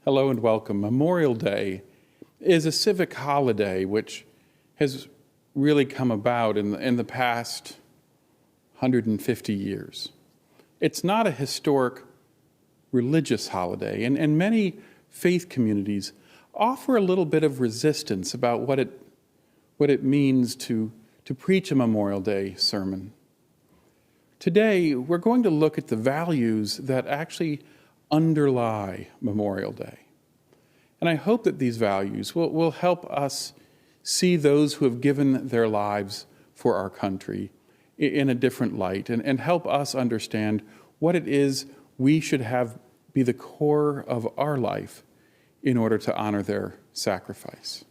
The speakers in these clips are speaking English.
Hello and welcome. Memorial Day is a civic holiday which has really come about in the past 150 years. It's not a historic religious holiday, and many faith communities offer a little bit of resistance about what it means to preach a Memorial Day sermon. Today, we're going to look at the values that actually underlie Memorial Day. And I hope that these values will help us see those who have given their lives for our country in a different light and help us understand what it is we should have be the core of our life in order to honor their sacrifice.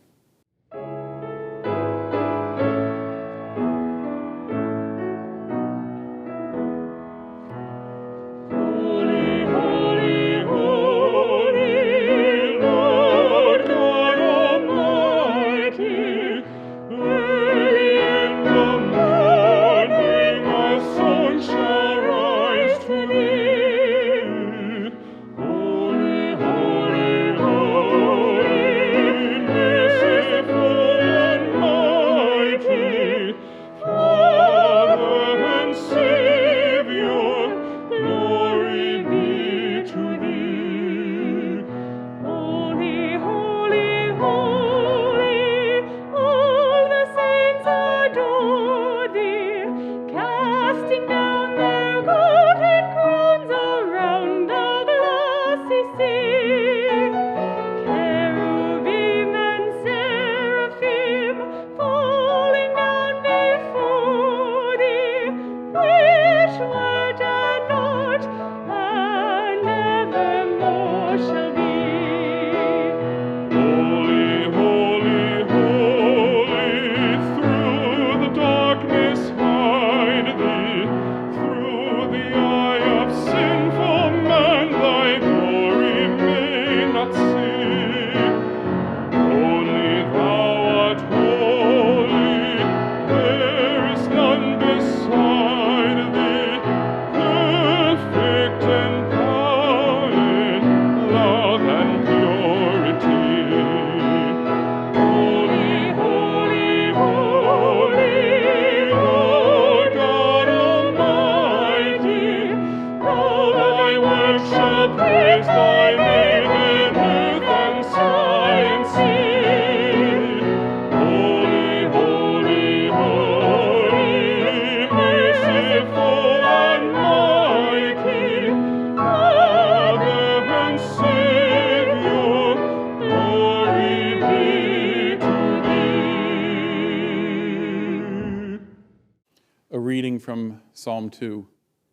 A reading from Psalm 2.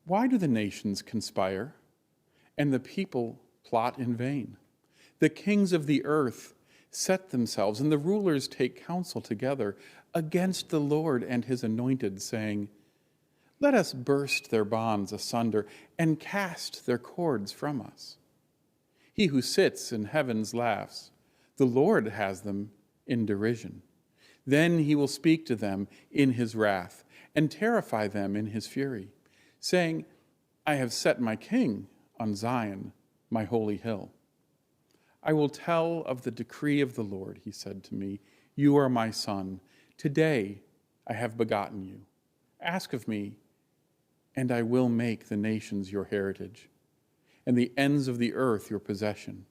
Why do the nations conspire, and the people plot in vain? The kings of the earth set themselves, and the rulers take counsel together against the Lord and his anointed, saying, let us burst their bonds asunder and cast their cords from us. He who sits in heavens laughs. The Lord has them in derision. Then he will speak to them in his wrath and terrify them in his fury, saying, I have set my king on Zion, my holy hill. I will tell of the decree of the Lord, he said to me. You are my son. Today I have begotten you. Ask of me, and I will make the nations your heritage, and the ends of the earth your possession.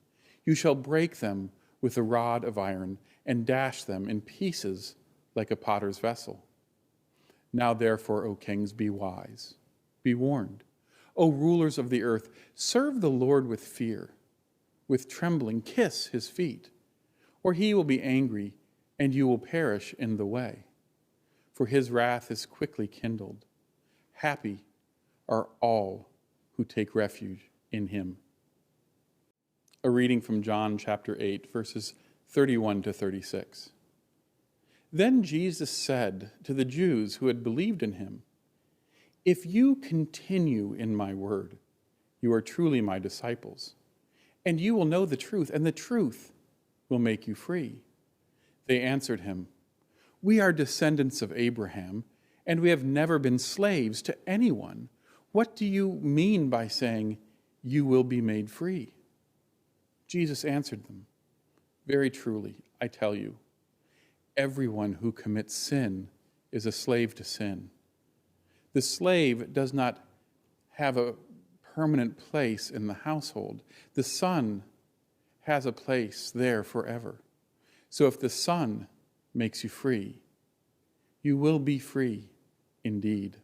You shall break them with a rod of iron and dash them in pieces like a potter's vessel. Now therefore, O kings, be wise, be warned. O rulers of the earth, serve the Lord with fear, with trembling, kiss his feet, or he will be angry, and you will perish in the way. For his wrath is quickly kindled. Happy are all who take refuge in him. A reading from John chapter 8, verses 31 to 36. Then Jesus said to the Jews who had believed in him, if you continue in my word, you are truly my disciples, and you will know the truth, and the truth will make you free. They answered him, we are descendants of Abraham, and we have never been slaves to anyone. What do you mean by saying you will be made free? Jesus answered them, "Very truly, I tell you, everyone who commits sin is a slave to sin. The slave does not have a permanent place in the household. The Son has a place there forever. So if the Son makes you free, you will be free indeed."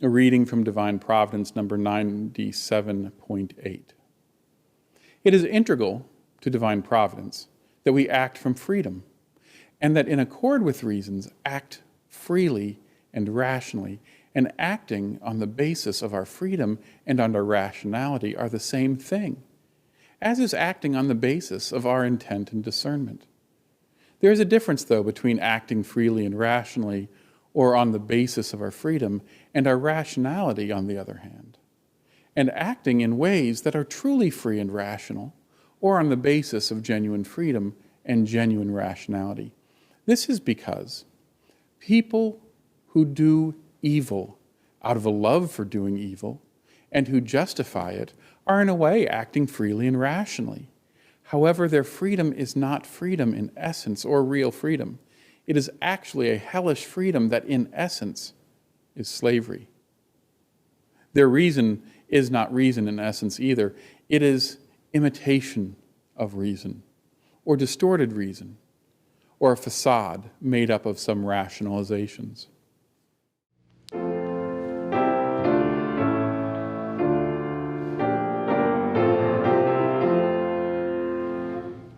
A reading from Divine Providence, number 97.8. It is integral to divine providence that we act from freedom, and that in accord with reasons, act freely and rationally, and acting on the basis of our freedom and on our rationality are the same thing, as is acting on the basis of our intent and discernment. There is a difference, though, between acting freely and rationally, or on the basis of our freedom, and our rationality, on the other hand, and acting in ways that are truly free and rational, or on the basis of genuine freedom and genuine rationality. This is because people who do evil out of a love for doing evil and who justify it are in a way acting freely and rationally. However, their freedom is not freedom in essence or real freedom. It is actually a hellish freedom that in essence is slavery. Their reason is not reason in essence either. It is imitation of reason, or distorted reason, or a facade made up of some rationalizations.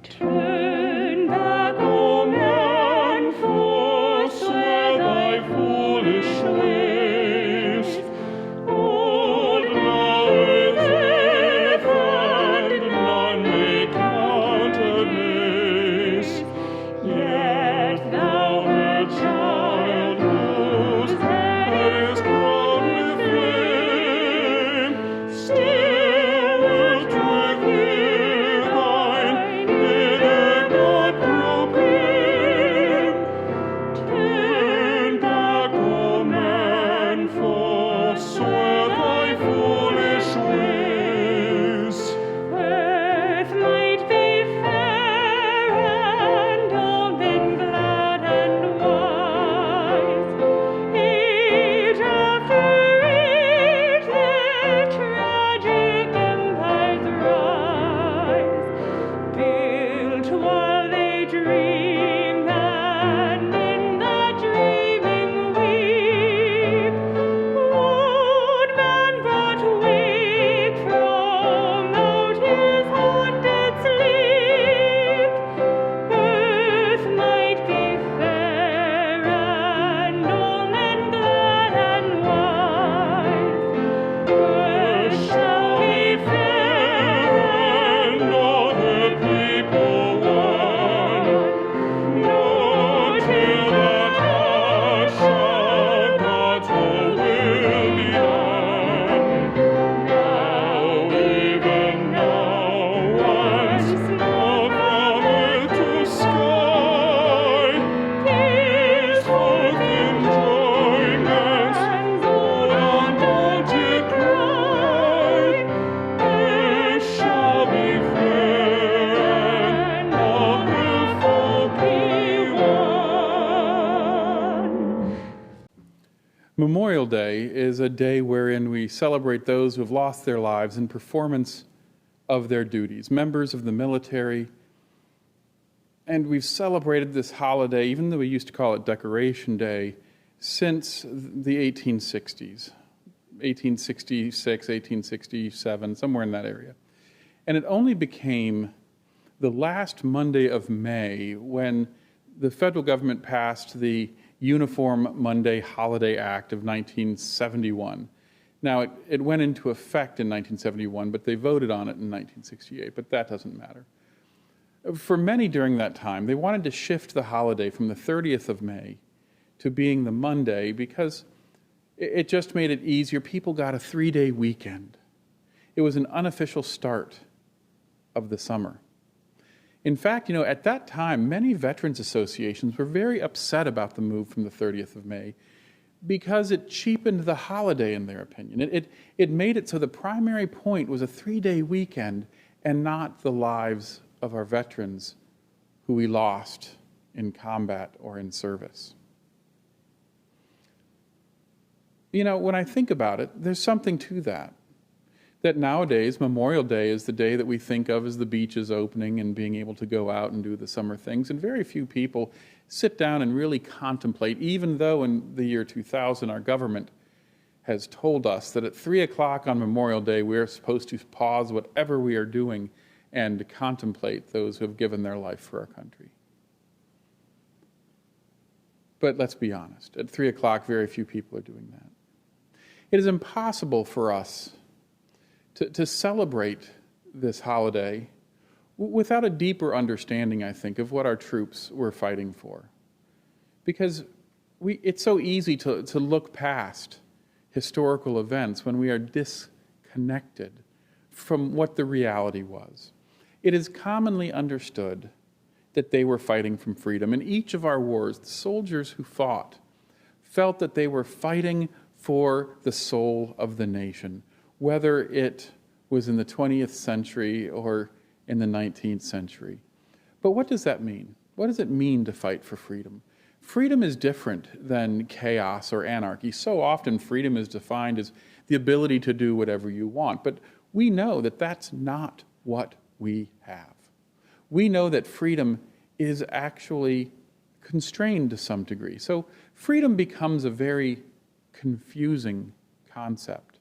Turn back, O man, forswear thy foolish ways. Old knoweth and none may countenance. Yet thou art child whose head is crowned with flame. Still wilt with ear thine inner God proclaim. Turn back, O man, forswear thy foolish ways. Earth might be fair and all men glad and wise. Age after age their tragic empires rise, built while they dream, and in that dreaming weep. Would man but wake from out his haunted sleep, earth might be fair and all men glad and wise. Earth shall be fair and all her people one, nor till that hush shall God's whole will be done. Now, even now, once more from earth to sky, peaceful enjoyments, old undaunted cry. Earth shall be fair and all her folk be one. Memorial Day is a day wherein we celebrate those who have lost their lives in performance of their duties, members of the military. And we've celebrated this holiday, even though we used to call it Decoration Day, since the 1860s, 1866, 1867, somewhere in that area. And it only became the last Monday of May when the federal government passed the Uniform Monday Holiday Act of 1971. Now, it went into effect in 1971, but they voted on it in 1968, but that doesn't matter. For many during that time, they wanted to shift the holiday from the 30th of May to being the Monday because it just made it easier. People got a 3-day weekend. It was an unofficial start of the summer. In fact, at that time, many veterans associations were very upset about the move from the 30th of May because it cheapened the holiday, in their opinion. It made it so the primary point was a 3-day weekend and not the lives of our veterans who we lost in combat or in service. When I think about it, there's something to that. That nowadays, Memorial Day is the day that we think of as the beaches opening and being able to go out and do the summer things. And very few people sit down and really contemplate, even though in the year 2000 our government has told us that at 3 o'clock on Memorial Day, we are supposed to pause whatever we are doing and contemplate those who have given their life for our country. But let's be honest, at 3 o'clock, very few people are doing that. It is impossible for us to celebrate this holiday without a deeper understanding, I think, of what our troops were fighting for. Because it's so easy to look past historical events when we are disconnected from what the reality was. It is commonly understood that they were fighting from freedom. In each of our wars, the soldiers who fought felt that they were fighting for the soul of the nation, whether it was in the 20th century or in the 19th century. But what does that mean? What does it mean to fight for freedom? Freedom is different than chaos or anarchy. So often freedom is defined as the ability to do whatever you want, but we know that that's not what we have. We know that freedom is actually constrained to some degree. So freedom becomes a very confusing concept.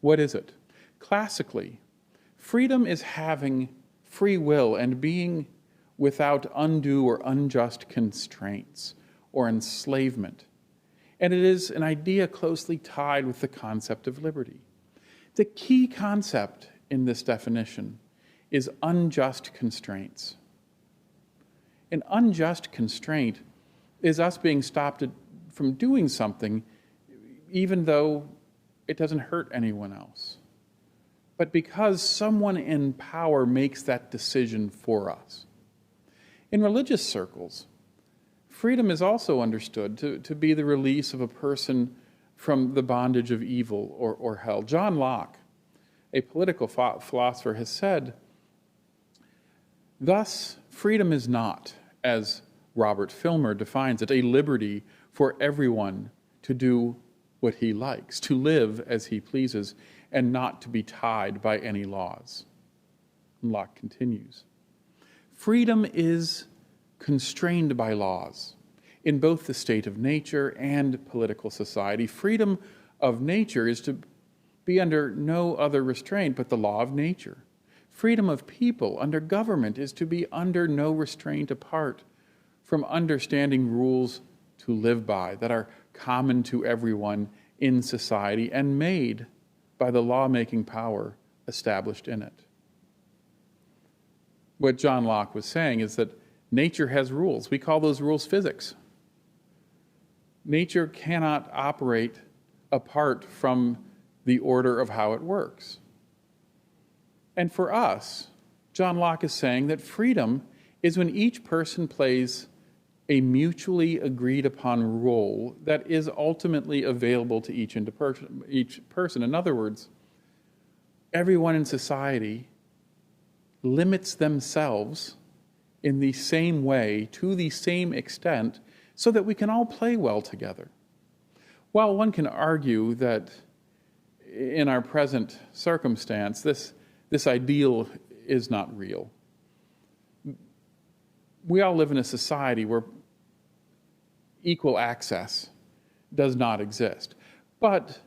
What is it? Classically, freedom is having free will and being without undue or unjust constraints or enslavement. And it is an idea closely tied with the concept of liberty. The key concept in this definition is unjust constraints. An unjust constraint is us being stopped from doing something even though it doesn't hurt anyone else, but because someone in power makes that decision for us. In religious circles, freedom is also understood to be the release of a person from the bondage of evil or hell. John Locke, a political philosopher, has said, "Thus, freedom is not, as Robert Filmer defines it, a liberty for everyone to do what he likes, to live as he pleases, and not to be tied by any laws." And Locke continues, "Freedom is constrained by laws in both the state of nature and political society. Freedom of nature is to be under no other restraint but the law of nature. Freedom of people under government is to be under no restraint apart from understanding rules to live by that are common to everyone in society and made by the lawmaking power established in it." What John Locke was saying is that nature has rules. We call those rules physics. Nature cannot operate apart from the order of how it works. And for us, John Locke is saying that freedom is when each person plays a mutually agreed upon role that is ultimately available to each person. In other words, everyone in society limits themselves in the same way, to the same extent, so that we can all play well together. While one can argue that in our present circumstance, this ideal is not real. We all live in a society where equal access does not exist. But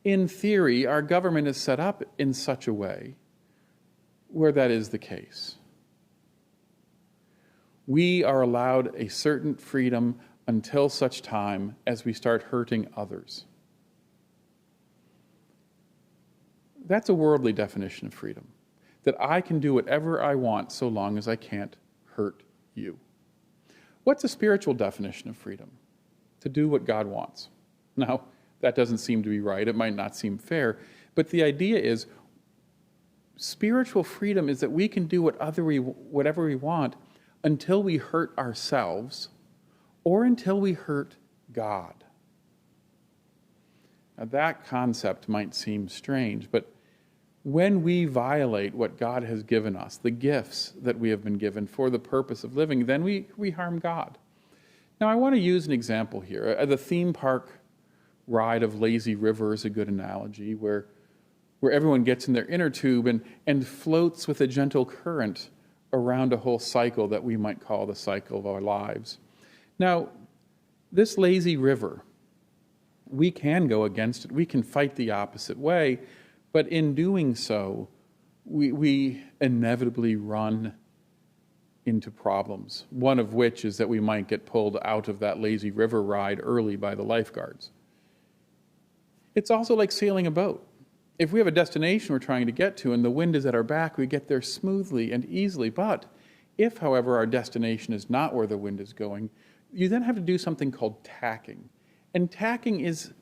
in theory, our government is set up in such a way where that is the case. We are allowed a certain freedom until such time as we start hurting others. That's a worldly definition of freedom, that I can do whatever I want so long as I can't hurt you. What's a spiritual definition of freedom? To do what God wants. Now, that doesn't seem to be right. It might not seem fair. But the idea is spiritual freedom is that we can do whatever we want until we hurt ourselves or until we hurt God. Now, that concept might seem strange, but when we violate what God has given us, the gifts that we have been given for the purpose of living, then we harm God. Now, I want to use an example here. The theme park ride of Lazy River is a good analogy, where everyone gets in their inner tube and floats with a gentle current around a whole cycle that we might call the cycle of our lives. Now, this lazy river we can go against it. We can fight the opposite way. But in doing so, we inevitably run into problems, one of which is that we might get pulled out of that lazy river ride early by the lifeguards. It's also like sailing a boat. If we have a destination we're trying to get to and the wind is at our back, we get there smoothly and easily. But if, however, our destination is not where the wind is going, you then have to do something called tacking. And tacking is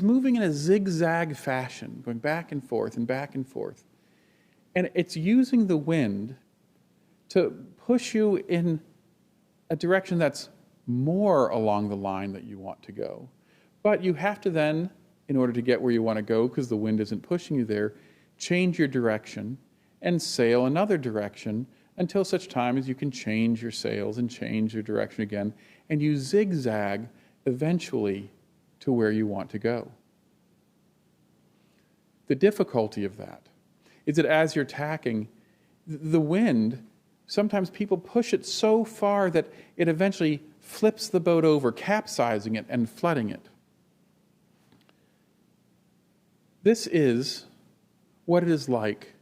moving in a zigzag fashion, going back and forth and back and forth. And it's using the wind to push you in a direction that's more along the line that you want to go. But you have to then, in order to get where you want to go, because the wind isn't pushing you there, change your direction and sail another direction until such time as you can change your sails and change your direction again, and you zigzag eventually to where you want to go. The difficulty of that is that as you're tacking, the wind, sometimes people push it so far that it eventually flips the boat over, capsizing it and flooding it. This is what it is like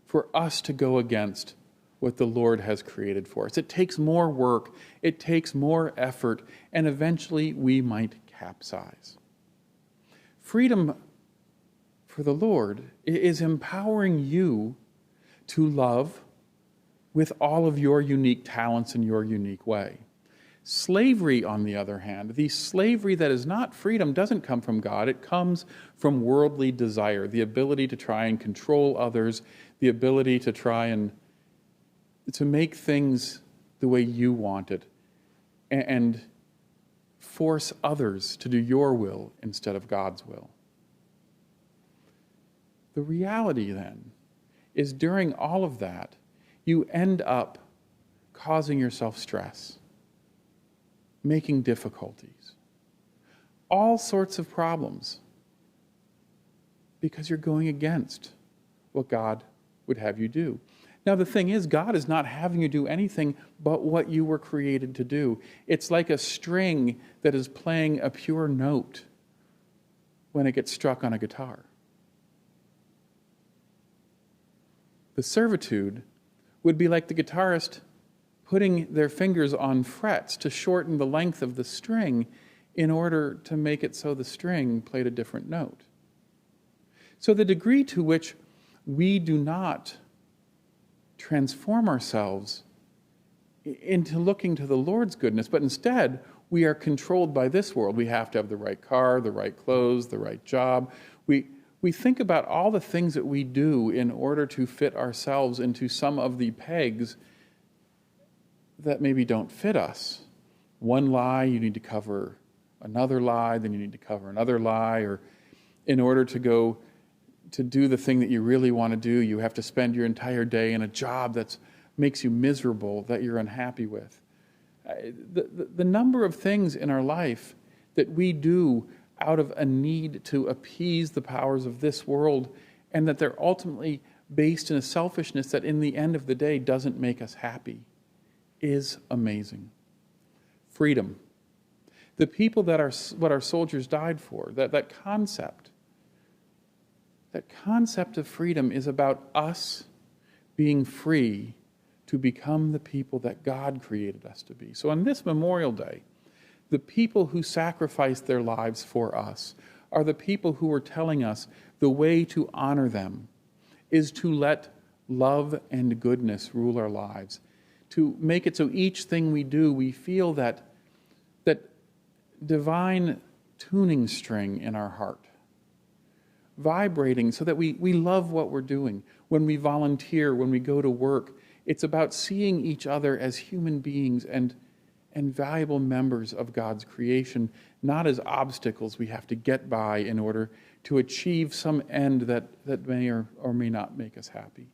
for us to go against what the Lord has created for us. It takes more work, it takes more effort, and eventually we might capsize. Freedom for the Lord is empowering you to love with all of your unique talents in your unique way. Slavery, on the other hand, the slavery that is not freedom, doesn't come from God. It comes from worldly desire, the ability to try and control others, the ability to try and to make things the way you want it, and force others to do your will instead of God's will. The reality then is during all of that, you end up causing yourself stress, making difficulties, all sorts of problems, because you're going against what God would have you do. Now, the thing is, God is not having you do anything but what you were created to do. It's like a string that is playing a pure note when it gets struck on a guitar. The servitude would be like the guitarist putting their fingers on frets to shorten the length of the string in order to make it so the string played a different note. So the degree to which we do not transform ourselves into looking to the Lord's goodness, but instead we are controlled by this world. We have to have the right car, the right clothes, the right job. We think about all the things that we do in order to fit ourselves into some of the pegs that maybe don't fit us. One lie, you need to cover another lie, then you need to cover another lie, or in order to go to do the thing that you really want to do, you have to spend your entire day in a job that makes you miserable, that you're unhappy with. The number of things in our life that we do out of a need to appease the powers of this world, and that they're ultimately based in a selfishness that in the end of the day doesn't make us happy, is amazing. Freedom. The people that are what our soldiers died for, that concept of freedom is about us being free to become the people that God created us to be. So on this Memorial Day, the people who sacrificed their lives for us are the people who are telling us the way to honor them is to let love and goodness rule our lives, to make it so each thing we do, we feel that divine tuning string in our heart, vibrating so that we love what we're doing. When we volunteer, when we go to work, it's about seeing each other as human beings and valuable members of God's creation, not as obstacles we have to get by in order to achieve some end that may or may not make us happy.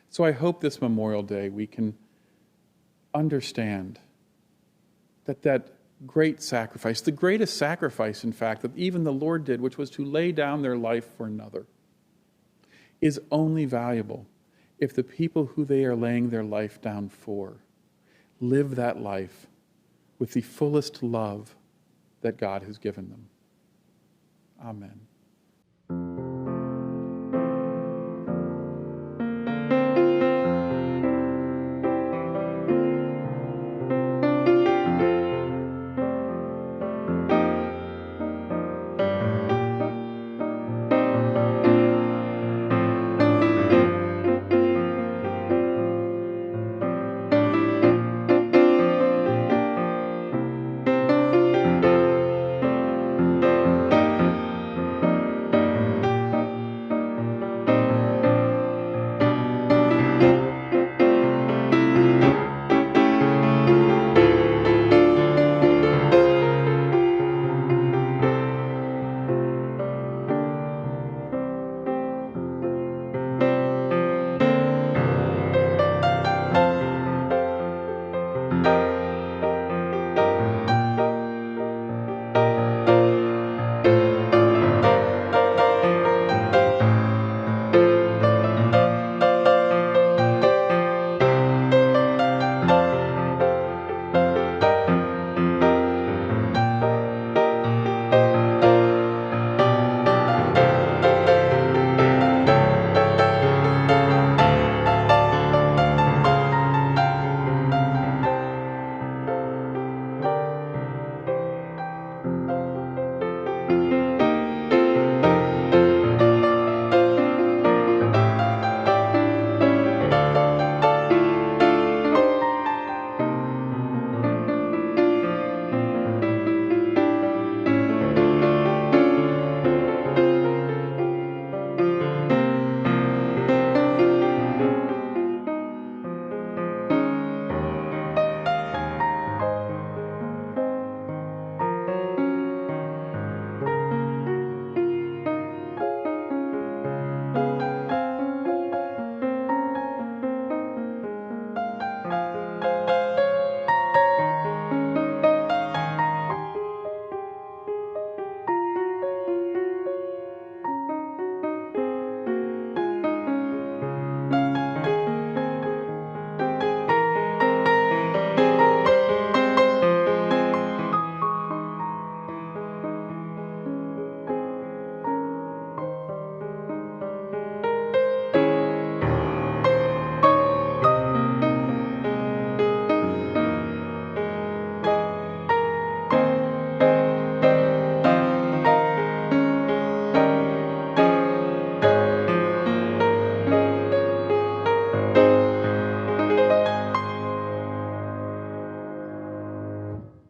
So I hope this Memorial Day we can understand that great sacrifice, the greatest sacrifice, in fact, that even the Lord did, which was to lay down their life for another, is only valuable if the people who they are laying their life down for live that life with the fullest love that God has given them. Amen.